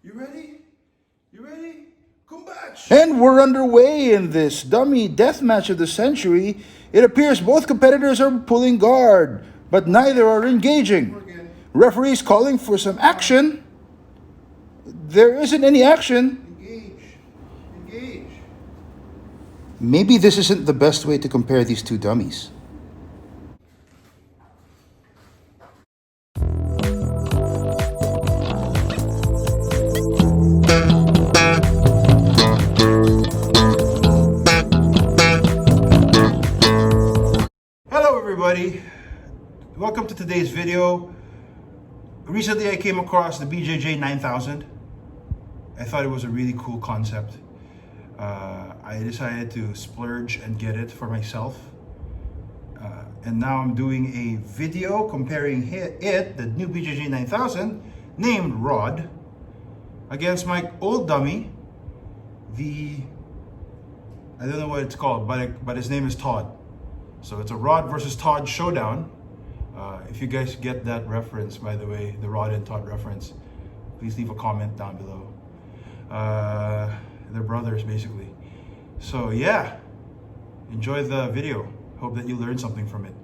You ready? You ready? Combate! And we're underway in this dummy deathmatch of the century. It appears both competitors are pulling guard, but neither are engaging. Referees calling for some action. There isn't any action. Engage. Maybe this isn't the best way to compare these two dummies. Hello everybody, welcome to today's video. Recently I came across the BJJ 9000. I thought it was a really cool concept. I decided to splurge and get it for myself. And now I'm doing a video comparing the new BJJ 9000, named Rod, against my old dummy, I don't know what it's called, but his name is Todd. So it's a Rod versus Todd showdown. If you guys get that reference, by the way, the Rod and Todd reference, please leave a comment down below. They're brothers, basically. So yeah, enjoy the video. Hope that you learned something from it.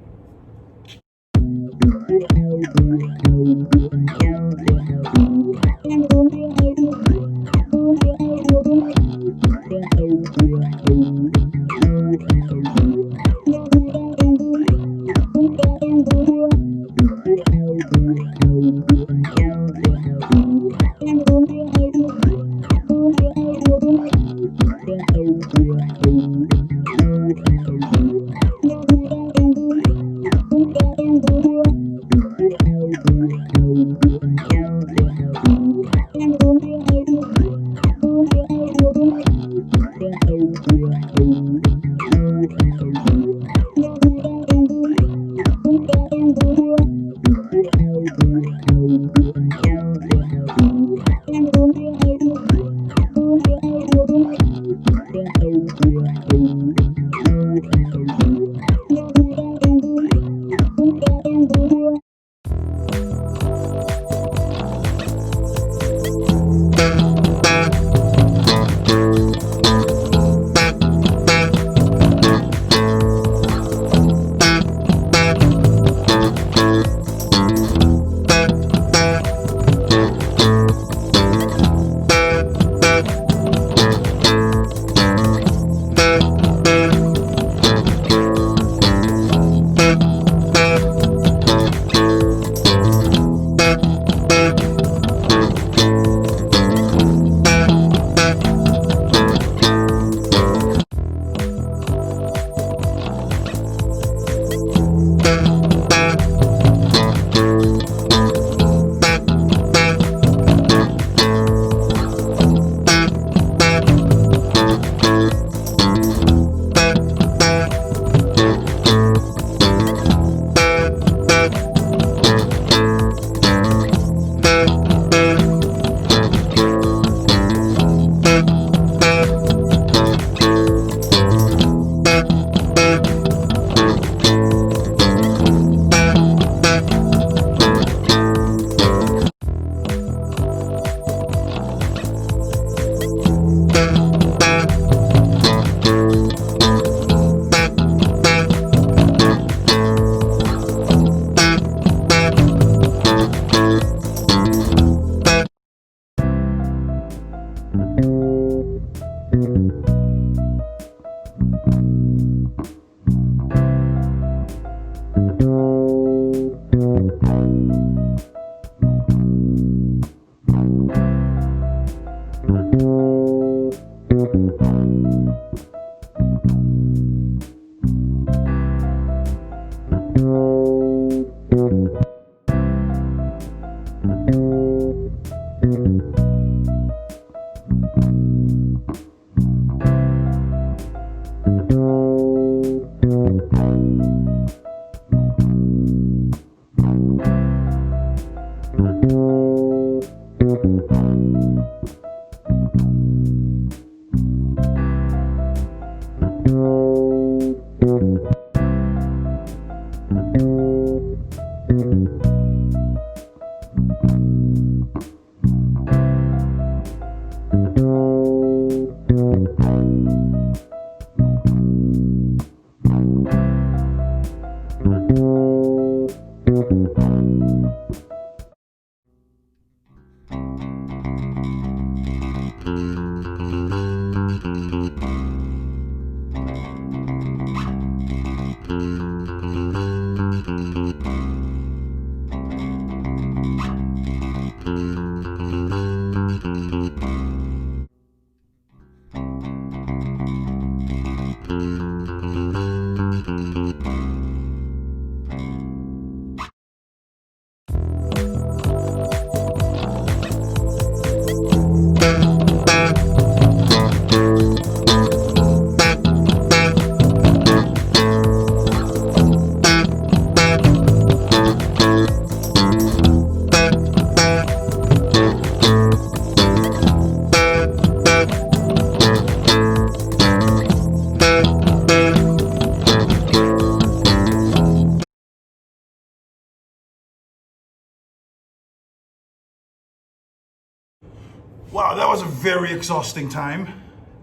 Wow, that was a very exhausting time.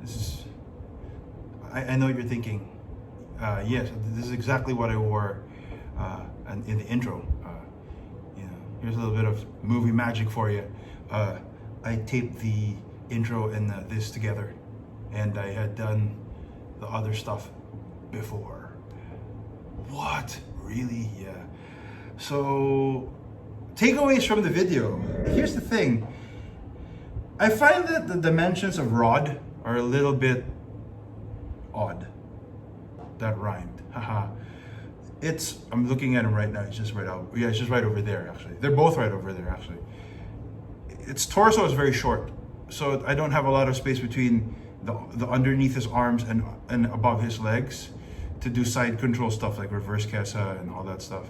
This is, I know you're thinking, yes, this is exactly what I wore in the intro. Here's a little bit of movie magic for you. I taped the intro and this together, and I had done the other stuff before. What? Really? Yeah. So, takeaways from the video. Here's the thing. I find that the dimensions of rod are a little bit odd. That rhymed. Haha. I'm looking at him right now. It's just right out. Yeah, it's just right over there, actually. They're both right over there, actually. Its torso is very short, so I don't have a lot of space between the underneath his arms and above his legs to do side control stuff like reverse kesa and all that stuff.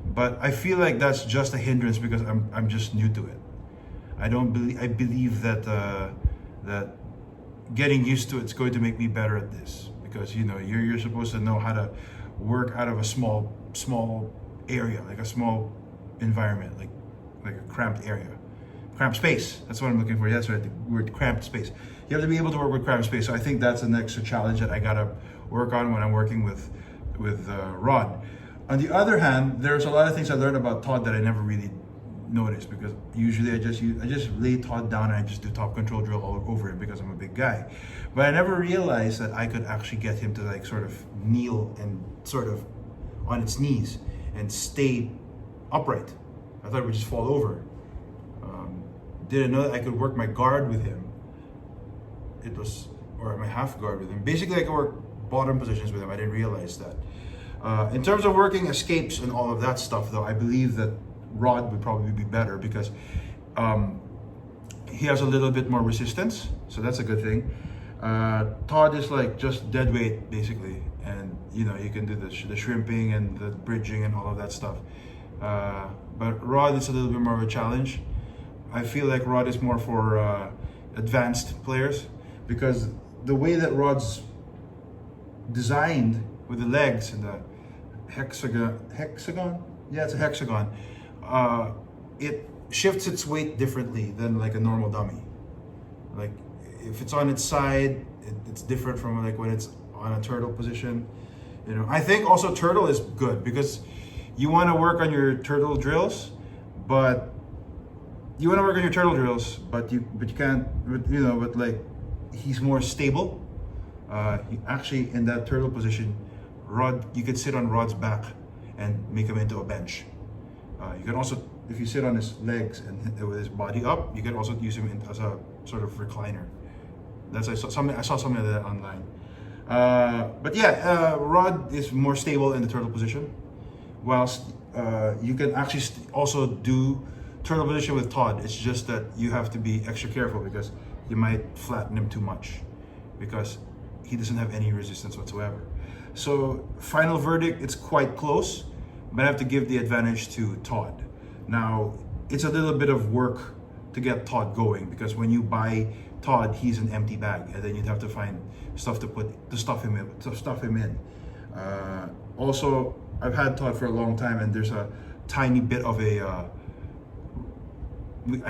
But I feel like that's just a hindrance because I'm just new to it. I believe that that getting used to it's going to make me better at this, because you're supposed to know how to work out of a small area, like a small environment, like a cramped area, cramped space. That's what I'm looking for. That's right, the word cramped space. You have to be able to work with cramped space. So I think that's an extra challenge that I gotta work on when I'm working with Rod. On the other hand, there's a lot of things I learned about Todd that I never really noticed, because usually I just lay Todd down and I just do top control drill all over him because I'm a big guy. But I never realized that I could actually get him to like sort of kneel and sort of on its knees and stay upright. I thought it would just fall over. Didn't know that I could work my guard with him. Or my half guard with him. Basically, I could work bottom positions with him. I didn't realize that. In terms of working escapes and all of that stuff, though, I believe that Rod would probably be better because he has a little bit more resistance, so that's a good thing. Todd is like just dead weight basically, and you can do the shrimping and the bridging and all of that stuff. But Rod is a little bit more of a challenge. I feel like Rod is more for advanced players, because the way that Rod's designed with the legs and the hexagon? Yeah, it's a hexagon. It shifts its weight differently than like a normal dummy. Like if it's on its side, it's different from like when it's on a turtle position. I think also turtle is good because you want to work on your turtle drills, but you can't. But like he's more stable. Actually, in that turtle position, Rod, you could sit on Rod's back and make him into a bench. You can also, if you sit on his legs and with his body up, you can also use him as a sort of recliner. I saw something of that online. But yeah, Rod is more stable in the turtle position, whilst you can actually also do turtle position with Todd. It's just that you have to be extra careful because you might flatten him too much because he doesn't have any resistance whatsoever. So final verdict, it's quite close, but I have to give the advantage to Todd. Now, it's a little bit of work to get Todd going, because when you buy Todd, he's an empty bag, and then you'd have to find stuff to stuff him in. Also, I've had Todd for a long time, and there's a tiny bit of I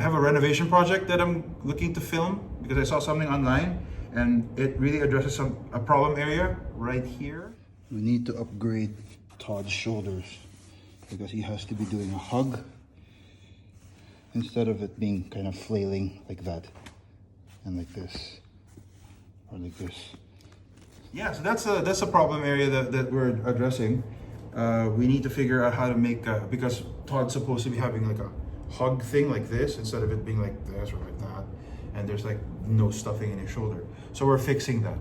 have a renovation project that I'm looking to film because I saw something online, and it really addresses a problem area right here. We need to upgrade Todd's shoulders because he has to be doing a hug instead of it being kind of flailing like that and like this or like this. Yeah, so that's a problem area that we're addressing. We need to figure out how to make because Todd's supposed to be having like a hug thing like this instead of it being like this or like that, and there's like no stuffing in his shoulder. So we're fixing that.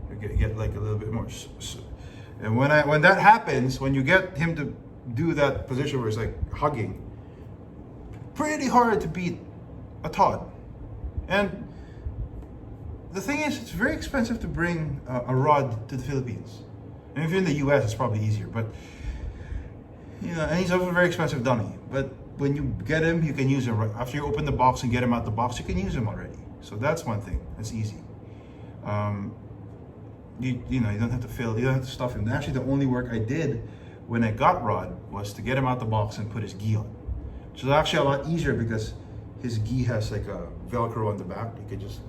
We get like a little bit more. And when that happens, when you get him to do that position where it's like hugging, pretty hard to beat a Todd. And the thing is, it's very expensive to bring a rod to the Philippines. And if you're in the US, it's probably easier. But you know, and he's also a very expensive dummy. But when you get him, you can use him right after you open the box and get him out the box. You can use him already. So that's one thing. That's easy. You know, you don't have to fill. You don't have to stuff him. Actually, the only work I did when I got Rod was to get him out the box and put his gi on. Which is actually a lot easier because his gi has like a Velcro on the back. You can just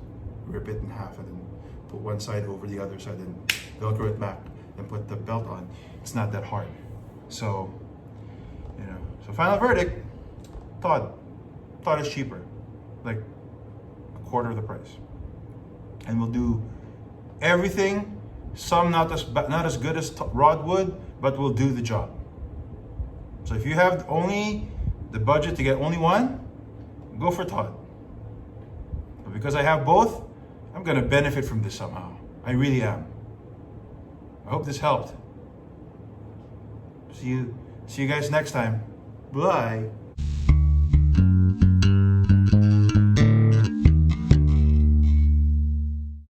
rip it in half and then put one side over the other side and Velcro it back and put the belt on. It's not that hard. So, you know, so final verdict, Todd is cheaper, like a quarter of the price. And we'll do everything, some not as good as Rod would, but will do the job. So if you have only the budget to get only one, go for Todd. But because I have both, I'm gonna benefit from this somehow. I really am. I hope this helped. See you guys next time. Bye.